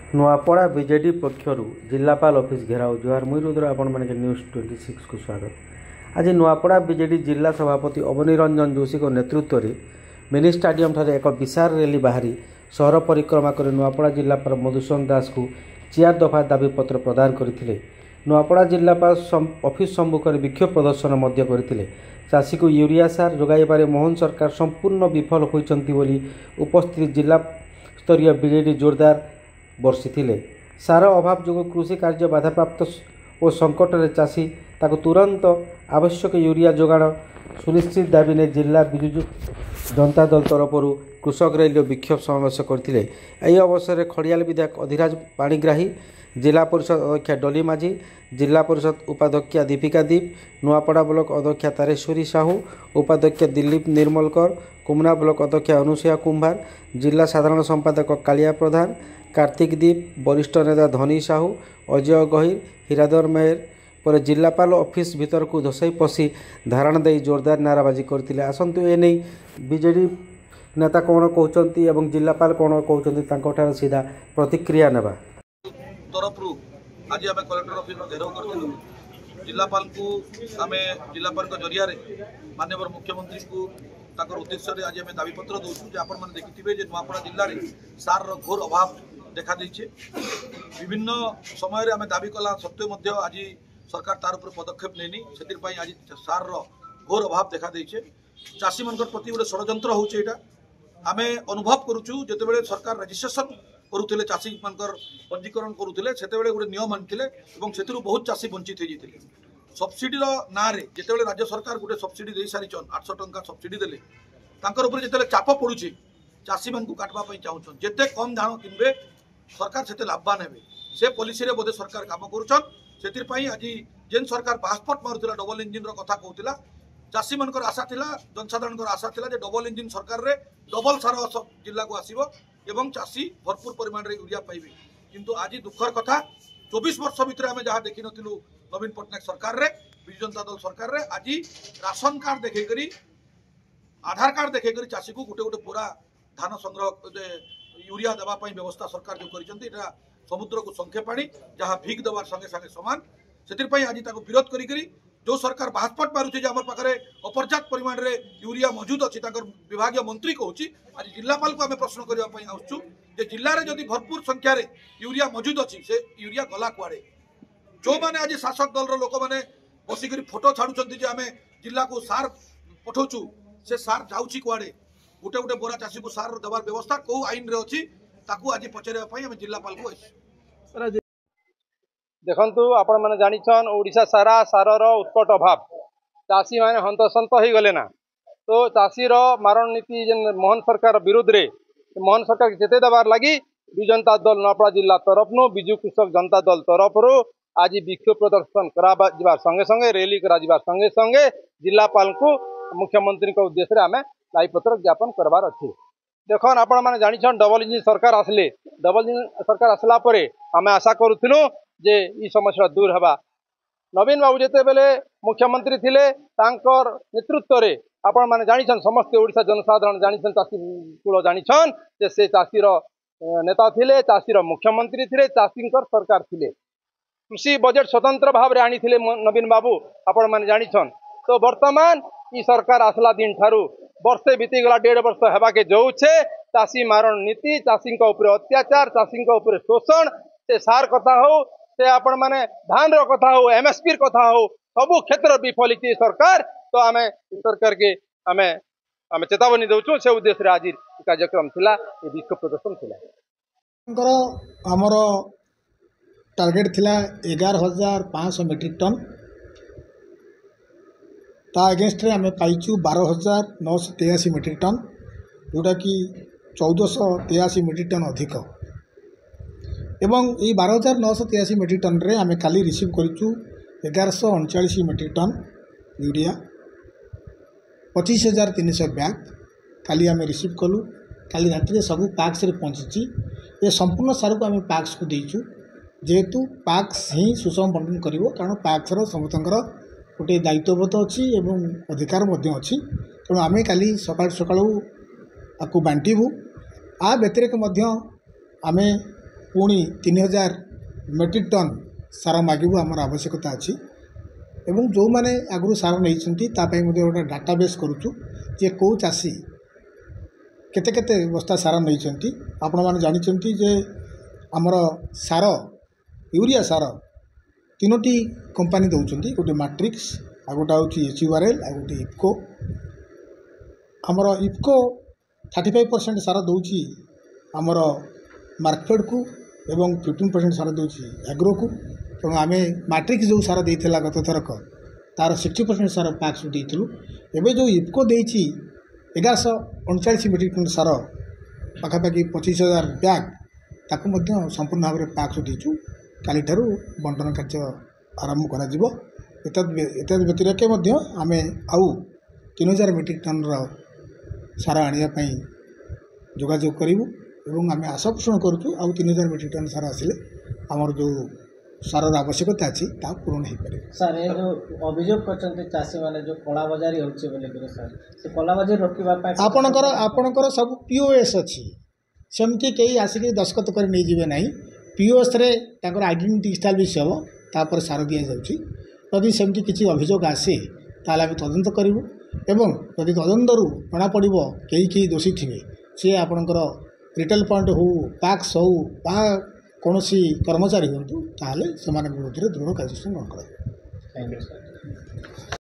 Nuapada BJD पक्षर जिलापाल office घेराव जुहार मुई रुद्र आपण माने न्यूज 26 को स्वागत। आज नुआपड़ा बीजेडी जिला सभापति अवनी रंजन जोशी नेतृत्व में मिनी स्टाडियम ठारे एक विशाल रैली बाहरी सहर परिक्रमा कर नुआपड़ा जिलापाल मधुसूदन दास को 4 दफा दाबीपत्र प्रदान करते। नुआपड़ा जिलापाल ऑफिस सम्मुखें विक्षोभ प्रदर्शन करते। चाषी को यूरिया सार जोगाइबारे मोहन सरकार संपूर्ण विफल होइचंती बोली उपस्थित जिला स्तरीय बीजेडी जोरदार बर्षिथिले। सार अभाव जो कृषि कार्य बाधाप्राप्त और संकट में चाषी ताको तुरंत आवश्यक यूरिया जोगाण सुनिश्चित दाबी ने जिला विजु जनता दल तरफ कृषक रैली विक्षोभ समावेश करते। यह अवसर में खड़ियाल विधायक अधिराज पाणिग्राही, जिला परिषद अध्यक्षा डली माझी, जिला परिषद उपाध्यक्षा दीपिका दीप, नुआपड़ा ब्लॉक अध्यक्षा तारेश्वरी साहू, उपाध्यक्ष दिलीप निर्मलकर, कुमना ब्लॉक अध्यक्षा अनुसया कुंभार, जिला साधारण संपादक कालिया प्रधान, कार्तिक दीप, वरिष्ठ नेता धनी साहू, अजय गहिर, हिरादर मेयर पर जिलापाल ऑफिस भीतर को धसई पशि धारण दे जोरदार नाराबाजी करते। आसतु एने बीजेडी नेता कौन कहते और जिलापाल कौन कहते सीधा प्रतिक्रिया नेबा तरफ आज आम कलेक्टर ऑफिस घेराव कर जिलापाल को आम जिलापाल जरिया माननीय मुख्यमंत्री को उद्देश्य आज आम दाबीपत्र दूसु। आपण मैंने देखिए नुआपड़ा जिले में सार घोर अभाव देखा विभिन्न समय आम दाबी कला सत्वे आज सरकार तार उपर पदक्षेप नहीं से आज सार घोर अभाव देखा चाषी मान प्रति गोटे षड्यंत्र होता आम अनुभव करुचु जिते सरकार रजिस्ट्रेशन करुले चाषी मान पंजीकरण करुले से गोटे नियम आनी से बहुत चाषी वंचित होते सब्सिडी ना जिते राज्य सरकार गोटे सब्सिडी दे सारी 800 टंका सब्सिडी देले जो चाप पड़ुची चाषी मान काटवाई चाहूँ जिते कम धान किनबे सरकार से लाभवान हे से पॉलिसी रे बोधे सरकार काम करुछन से आज जेन सरकार पासपोर्ट मारुला डबल इंजिन कथा कहला चाषी मान आशा थिला जनसाधारण आशा थिला डबल इंजिन सरकार रे डबल सार जिला को आसीबो एवं चाषी भरपूर परिमाण रे यूरिया पाइबे। किंतु आज दुखर कथा 24 वर्ष भितर आम जहाँ देखी नथिलु नवीन पट्टनायक सरकार रे विजु जनता दल सरकार रे आज राशन कार्ड देखै आधार कार्ड देखै चाषी को गोटे गोटे पूरा धान संग्रह यूरिया देवाई व्यवस्था सरकार जो कर समुद्र को संखे पानी जहाँ भीख देवार संगे संगे सामान से आज विरोध करी जो सरकार पासपोर्ट मारुचे आम पाखे अपर्याप्त परिमाण रे यूरिया मौजूद अच्छी विभाग मंत्री कहूँ आज जिलापाल को आम प्रश्न करने आसुँ जिले में जदि भरपूर संख्यार यूरिया मौजूद अच्छी से यूरिया गला कुआड़े जो मैंने आज शासक दल लोक मैंने बसिक फोटो छाड़ुंट आम जिला को सार पठाऊँ से सार जाऊँगी कुआड़े गोटे गोटे बोरा चाषी को सार देवार व्यवस्था कौ आईन रे अच्छी आज पचारे आम जिलापाल को देखु आपण मैंने जानिछन ओडिशा सारा सारर उत्कट अभाव चाषी मैंने हंतसंत हो गले ना तो चाषीर मारण नीति जेन मोहन सरकार विरुद्ध रे मोहन सरकार जिते देवार लगी विजु जनता दल नुआपड़ा जिला तरफ विजु कृषक जनता दल तरफ आज विक्षोभ प्रदर्शन करा संगे संगे रैली करा संगे संगे जिलापाल को मुख्यमंत्री उद्देश्य आम दायीपत्र ज्ञापन करवार अच्छे। देखन आपण मैंने जानिछन डबल इंजिन सरकार आसले डबल इंजिन सरकार आसला परे आम आशा करूँ जे ई समस्या दूर हवा। नवीन बाबू जिते बेले मुख्यमंत्री थिले तांकर नेतृत्व रे आपण माने जानिछन समस्त ओडिशा जनसाधारण जानिछन चाषी कूल जानिछन जे से चाषीर नेता थिले चाषीर मुख्यमंत्री थिले चाषींकर सरकार थिले कृषि बजेट स्वतंत्र भाव रे आनी थिले नवीन बाबू आपण माने जानिछन। तो वर्तमान ई सरकार आसला दिन ठारू वर्षे बीतीगला 1.5 वर्ष हेबा के जाऊे चाषी मारण नीति चाषी अत्याचार चाषी शोषण से सार कथा हो से आपण माने धान रो कथा हो एमएसपी कथा हो सबु क्षेत्र विफल सरकार। तो आम सरकार के आम आम चेतावनी दौचु से उद्देश्य आज कार्यक्रम थिला ये विक्षोभ प्रदर्शन थिला। आमर टार्गेट थिला 11,500 मेट्रिक टन ता अगेंस्ट रे आम पाइचु 12,983 मेट्रिक टन जोटा कि 1,483 मेट्रिक टन अधिक एवं ये 12,983 मेट्रिक टन रे आम काली रिसीव करूँ 1,139 मेट्रिक टन यूरिया 25,300 बैग काली आम रिसीव कलु काली राति सब पैक्स रे पहुँची ये संपूर्ण सार को आम पैक्स को देचु जेहेतु पैक्स ही सुषम बंटन कर कारण पैक्सर समस्त गोटे दायित्वबोध अच्छी एवं अधिकार अच्छी तेणु आम काली सकाळु सकाळु आपको बांटबू आ व्यतिरिक आम ପୁଣି 3000 ମେଟ୍ରିକ୍ ଟନ୍ ସାର ମାଗିବୁ ଆମର ଆବଶ୍ୟକତା ଅଛି ଏବଂ ଯେଉଁମାନେ ଆଗରୁ ସାର ନେଇଛନ୍ତି ତା ପାଇଁ ମଧ୍ୟ ଗୋଟେ ଡାଟାବେସ୍ କରୁଛୁ ଯେ କେଉଁ ଚାଷୀ କେତେ କେତେ ବସ୍ତା ସାର ନେଇଛନ୍ତି। ଆପଣମାନେ ଜାଣିଛନ୍ତି ଯେ ଆମର ସାର ୟୁରିଆ ସାର 3ଟି କମ୍ପାନୀ ଦେଉଛନ୍ତି, ଗୋଟେ ମାଟ୍ରିକ୍ସ, ଆଉ ଗୋଟେ ହେଉଛି HURL, ଆଉ ଗୋଟେ ଇଫ୍କୋ। ଆମର ଇଫ୍କୋ 35% ସାର ଦେଉଛି ଆମର ମାର୍କଫେଡ଼କୁ ଏବଂ 15% ସାର ଦେଉଛି ଆଗ୍ରୋକୁ। ତେଣୁ ଆମେ ମାଟ୍ରିକ୍ସ ଯେଉଁ ସାର ଦେଇଥିଲା ଗତ ଥରକ ତା'ର 60% ସାର ପ୍ୟାକ୍ସକୁ ଦେଇଥିଲୁ। ଏବେ ଯେଉଁ ଇଫ୍କୋ ଦେଇଛି 1139 ମେଟ୍ରିକ୍ ଟନ୍ ସାର ପାଖାପାଖି 25,000 ବ୍ୟାଗ୍ ତାକୁ ମଧ୍ୟ ସମ୍ପୂର୍ଣ୍ଣ ଭାବରେ ପ୍ୟାକ୍ସକୁ ଦେଇଛୁ। କାଲିଠାରୁ ବଣ୍ଟନ କାର୍ଯ୍ୟ ଆରମ୍ଭ କରାଯିବ। ଏତଦ୍ ବ୍ୟତିରେକେ ମଧ୍ୟ ଆମେ ଆଉ 3000 ମେଟ୍ରିକ୍ ଟନ୍ର ସାର ଆଣିବା ପାଇଁ ଯୋଗାଯୋଗ କରିବୁ ଏବଂ ଆମେ ଆଶା ପୋଷଣ କରୁଛୁ ଆଉ 3000 ମେଟ୍ରିକ୍ ଟନ୍ ସାର ଆସିଲେ ଆମର ଯେଉଁ ସାରର ଆବଶ୍ୟକତା ଅଛି ତାହା ପୂରଣ ହୋଇପାରିବ। ସାର୍ ଏ ଯେଉଁ ଅଭିଯୋଗ କରିଛନ୍ତି ଚାଷୀମାନେ ଯେଉଁ କଳାବଜାରୀ ହେଉଛି ବୋଲିକରି ସାର୍, ସେ କଳାବଜାରୀ ରୋକିବା ପାଇଁ ଆପଣଙ୍କର ସବୁ POS ଅଛି, ସେମିତି କେହି ଆସିକି ଦସ୍ତଖତ କରି ନେଇଯିବେ ନାହିଁ। POSରେ ତାଙ୍କର ଆଇଡେଣ୍ଟିଟି ଇଷ୍ଟାବ୍ଲିଶ୍ ହେବ, ତାପରେ ସାର ଦିଆଯାଉଛି। ଯଦି ସେମିତି କିଛି ଅଭିଯୋଗ ଆସେ ତାହେଲେ ଆମେ ତଦନ୍ତ କରିବୁ ଏବଂ ଯଦି ତଦନ୍ତରୁ ଜଣାପଡ଼ିବ କେହି ଦୋଷୀ ଥିବେ ସିଏ ଆପଣଙ୍କର ରିଟେଲ୍ ପଏଣ୍ଟ ହେଉ, ପ୍ୟାକ୍ସ ହେଉ ବା କୌଣସି କର୍ମଚାରୀ ହୁଅନ୍ତୁ, ତାହେଲେ ସେମାନଙ୍କ ବିରୁଦ୍ଧରେ ଦୃଢ଼ କାର୍ଯ୍ୟାନୁଷ୍ଠାନ ଗ୍ରହଣ କରାଯିବ। Thank you sir.